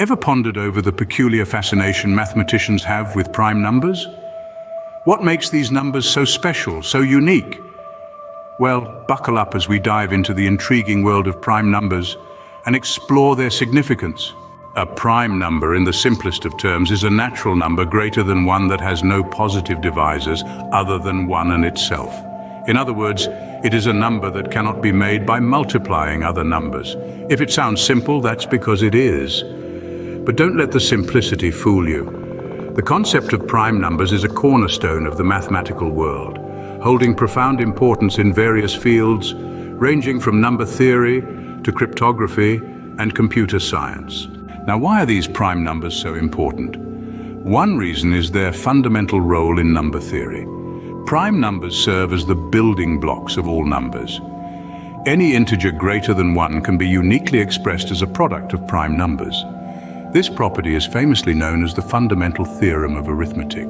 Ever pondered over the peculiar fascination mathematicians have with prime numbers? What makes these numbers so special, so unique? Well, buckle up as we dive into the intriguing world of prime numbers and explore their significance. A prime number, in the simplest of terms, is a natural number greater than one that has no positive divisors other than one and itself. In other words, it is a number that cannot be made by multiplying other numbers. If it sounds simple, that's because it is. But don't let the simplicity fool you. The concept of prime numbers is a cornerstone of the mathematical world, holding profound importance in various fields, ranging from number theory to cryptography and computer science. Now, why are these prime numbers so important? One reason is their fundamental role in number theory. Prime numbers serve as the building blocks of all numbers. Any integer greater than 1 can be uniquely expressed as a product of prime numbers. This property is famously known as the fundamental theorem of arithmetic.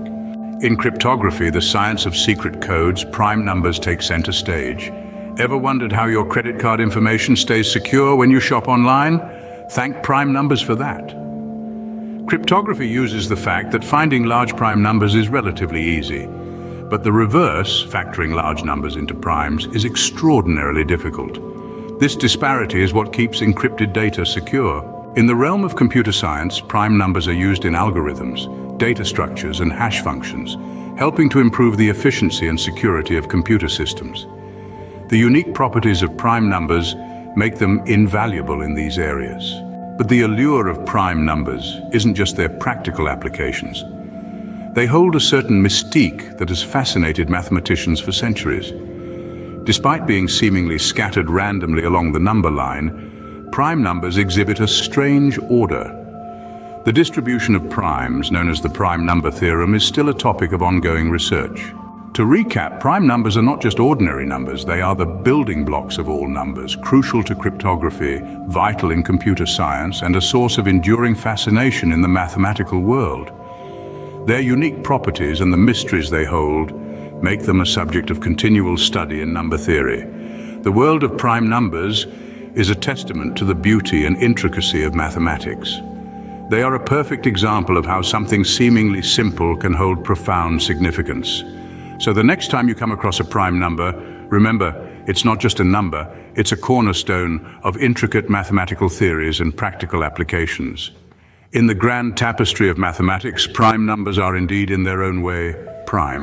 In cryptography, the science of secret codes, prime numbers take center stage. Ever wondered how your credit card information stays secure when you shop online? Thank prime numbers for that. Cryptography uses the fact that finding large prime numbers is relatively easy. But the reverse, factoring large numbers into primes, is extraordinarily difficult. This disparity is what keeps encrypted data secure. In the realm of computer science, prime numbers are used in algorithms, data structures, and hash functions, helping to improve the efficiency and security of computer systems. The unique properties of prime numbers make them invaluable in these areas. But the allure of prime numbers isn't just their practical applications. They hold a certain mystique that has fascinated mathematicians for centuries. Despite being seemingly scattered randomly along the number line, prime numbers exhibit a strange order. The distribution of primes, known as the prime number theorem, is still a topic of ongoing research. To recap, prime numbers are not just ordinary numbers, they are the building blocks of all numbers, crucial to cryptography, vital in computer science, and a source of enduring fascination in the mathematical world. Their unique properties and the mysteries they hold make them a subject of continual study in number theory. The world of prime numbers is a testament to the beauty and intricacy of mathematics. They are a perfect example of how something seemingly simple can hold profound significance. So the next time you come across a prime number, remember, it's not just a number, it's a cornerstone of intricate mathematical theories and practical applications. In the grand tapestry of mathematics, prime numbers are indeed, in their own way, prime.